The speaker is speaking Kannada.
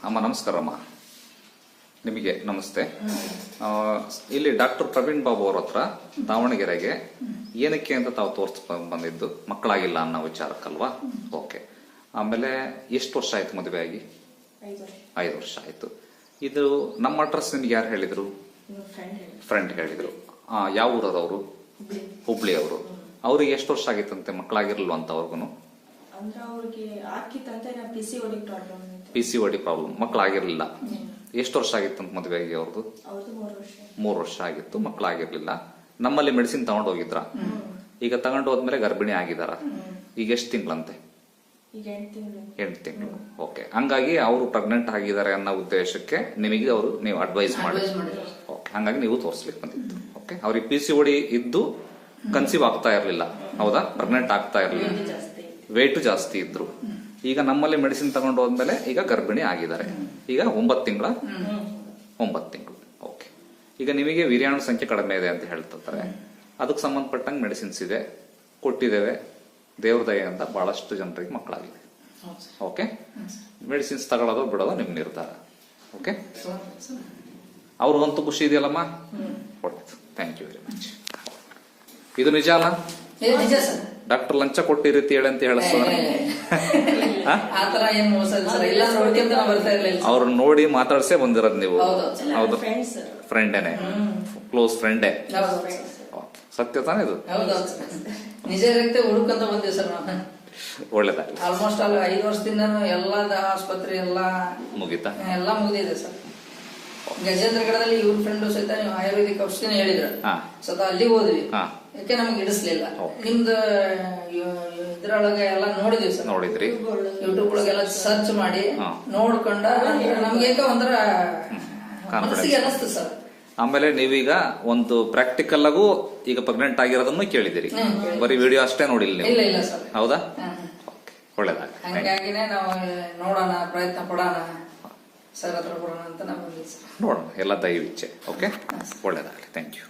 ಅಮ್ಮ ನಮಸ್ಕಾರಮ್ಮ. ನಿಮಗೆ ನಮಸ್ತೆ. ಇಲ್ಲಿ ಡಾಕ್ಟರ್ ಪ್ರವೀಣ್ ಬಾಬು ಅವ್ರ ಹತ್ರ ದಾವಣಗೆರೆಗೆ ಏನಕ್ಕೆ ಅಂತ ತಾವು ತೋರಿಸ್ಕೊಂಡು ಬಂದಿದ್ದು ಮಕ್ಕಳಾಗಿಲ್ಲ ಅನ್ನೋ ವಿಚಾರಕ್ಕಲ್ವಾ? ಓಕೆ. ಆಮೇಲೆ ಎಷ್ಟು ವರ್ಷ ಆಯ್ತು ಮದುವೆ ಆಗಿ? 5 ವರ್ಷ ಆಯ್ತು. ಇದು ನಮ್ಮ ಅಡ್ರೆಸ್ ನಿಮ್ಗೆ ಯಾರು ಹೇಳಿದ್ರು? ಫ್ರೆಂಡ್ ಹೇಳಿದ್ರು. ಯಾವ ಊರದವರು? ಹುಬ್ಳಿ ಅವರು. ಅವ್ರಿಗೆ ಎಷ್ಟು ವರ್ಷ ಆಗಿತ್ತಂತೆ ಮಕ್ಕಳಾಗಿರ್ಲಿಲ್ವ ಅಂತ ಅವ್ರಿಗೂ? PCOD ಪ್ರಾಬ್ಲಮ್, ಮಕ್ಕಳಾಗಿರ್ಲಿಲ್ಲ. ಎಷ್ಟು ವರ್ಷ ಆಗಿತ್ತಂತ ಮದುವೆ ಆಗಿ ಅವ್ರದ್ದು? 3 ವರ್ಷ ಆಗಿತ್ತು, ಮಕ್ಕಳಾಗಿರ್ಲಿಲ್ಲ. ನಮ್ಮಲ್ಲಿ ಮೆಡಿಸಿನ್ ತಗೊಂಡು ಹೋಗಿದ್ರ? ಈಗ ತಗೊಂಡು ಹೋದ್ಮೇಲೆ ಗರ್ಭಿಣಿ ಆಗಿದಾರ? ಈಗ ಎಷ್ಟು ತಿಂಗಳಂತೆ? 8 ತಿಂಗಳು. ಓಕೆ. ಹಂಗಾಗಿ ಅವರು ಪ್ರೆಗ್ನೆಂಟ್ ಆಗಿದ್ದಾರೆ ಅನ್ನೋ ಉದ್ದೇಶಕ್ಕೆ ನಿಮಗೆ ನೀವು ಅಡ್ವೈಸ್ ಮಾಡಿ, ಓಕೆ, ಹಂಗಾಗಿ ನೀವು ತೋರಿಸ್ಲಿಕ್ಕೆ ಬಂದಿತ್ತು. ಓಕೆ. ಅವ್ರಿಗೆ PCOD ಇದ್ದು ಕನ್ಸೀವ್ ಆಗ್ತಾ ಇರ್ಲಿಲ್ಲ, ಹೌದಾ? ಪ್ರೆಗ್ನೆಂಟ್ ಆಗ್ತಾ ಇರ್ಲಿಲ್ಲ, ವೇಟ್ ಜಾಸ್ತಿ ಇದ್ರು. ಈಗ ನಮ್ಮಲ್ಲಿ ಮೆಡಿಸಿನ್ ತಗೊಂಡು ಹೋದ್ಮೇಲೆ ಈಗ ಗರ್ಭಿಣಿ ಆಗಿದ್ದಾರೆ. ಈಗ 9 ತಿಂಗಳು. ಓಕೆ. ಈಗ ನಿಮಗೆ ವೀರ್ಯಾಣು ಸಂಖ್ಯೆ ಕಡಿಮೆ ಇದೆ ಅಂತ ಹೇಳ್ತಿರ್ತಾರೆ. ಅದಕ್ಕೆ ಸಂಬಂಧಪಟ್ಟಂಗೆ ಮೆಡಿಸಿನ್ಸ್ ಇದೆ, ಕೊಟ್ಟಿದ್ದೇವೆ. ದೇವ್ರ ದಯೆಯಿಂದ ಬಹಳಷ್ಟು ಜನರಿಗೆ ಮಕ್ಕಳಾಗಿದೆ. ಓಕೆ. ಮೆಡಿಸಿನ್ಸ್ ತಗೊಳ್ಳೋದು ಬಿಡೋದು ನಿಮ್ ನಿರ್ಧಾರ. ಓಕೆ. ಅವ್ರಿಗಂತೂ ಖುಷಿ ಇದೆಯಲ್ಲಮ್ಮ? ಒಳ್ಳೆದು. Thank you very much. ಇದು ನಿಜ ಅಲ್ಲ? ಡಾಕ್ಟರ್ ಲಂಚ ಕೊಟ್ಟಿ ರೀತಿ ಹೇಳಿ ಅಂತ ಹೇಳಿಸ್ತಾರೆ. ಅವ್ರ ನೋಡಿ ಮಾತಾಡ್ಸೇ ಬಂದಿರೋದು ನೀವು? ಹೌದು, ಫ್ರೆಂಡೇನೆ, ಕ್ಲೋಸ್ ಫ್ರೆಂಡೇ. ಸತ್ಯ ತಾನೇ ಇದು? ನಿಜ ಹುಡುಕಂತ ಬಂದಿವಿ ಸರ್. ಒಳ್ಳೇದಾಗಲಿ. ಆಲ್ಮೋಸ್ಟ್ ಅಲ್ಲಿ 5 ವರ್ಷದಿಂದ ಎಲ್ಲದ ಆಸ್ಪತ್ರೆ ಎಲ್ಲಾ ಮುಗಿತಾ? ಎಲ್ಲಾ ಮುಗಿದಿದೆ ಸರ್. ಗಜೇಂದ್ರಗಢದಲ್ಲಿ ಇವ್ರ ಫ್ರೆಂಡ್ ಸಹಿತ ನೀವು ಆಯುರ್ವೇದಿಕ್ ಔಷಧಿನ ಹೇಳಿದ್ರು, ಸತ ಅಲ್ಲಿ ಹೋದ್ವಿ. ಯಾಕೆ ನಮ್ಗೆ ಇಡಿಸ್ಲಿಲ್ಲ. ನಿಮ್ದು ಇದ್ರೊಳಗೆ ಎಲ್ಲ ನೋಡಿದ್ವಿ ಸರ್. ನೋಡಿದ್ರಿ? ಯೂಟ್ಯೂಬ್ ಒಳಗೆಲ್ಲ ಸರ್ಚ್ ಮಾಡಿ ನೋಡ್ಕೊಂಡ ನಮ್ಗೆ ಒಂಥರ ಮನಸ್ಸಿಗೆ ಅನಿಸ್ತು ಸರ್. ಆಮೇಲೆ ನೀವೀಗ ಒಂದು ಪ್ರಾಕ್ಟಿಕಲ್ ಆಗು ಈಗ ಪ್ರೆಗ್ನೆಂಟ್ ಆಗಿರೋದನ್ನು ಕೇಳಿದಿರಿ, ಬರೀ ವಿಡಿಯೋ ಅಷ್ಟೇ ನೋಡಿಲ್ಲ ನೀವು? ಇಲ್ಲ ಸರ್. ಹೌದಾ? ಒಳ್ಳೇದಾಗ. ಹಂಗಾಗಿನೇ ನಾವು ನೋಡೋಣ, ಪ್ರಯತ್ನ ಪಡೋಣ ಸರ್ ಹತ್ರ ಬರೋಣ ಅಂತ ನಾವು ಬಂದಿದ್ದೀವಿ ಸರ್. ನೋಡೋಣ, ಎಲ್ಲ ದಯವಿಚ್ಛೆ. ಓಕೆ, ಒಳ್ಳೇದಾಗಲಿ. Thank you.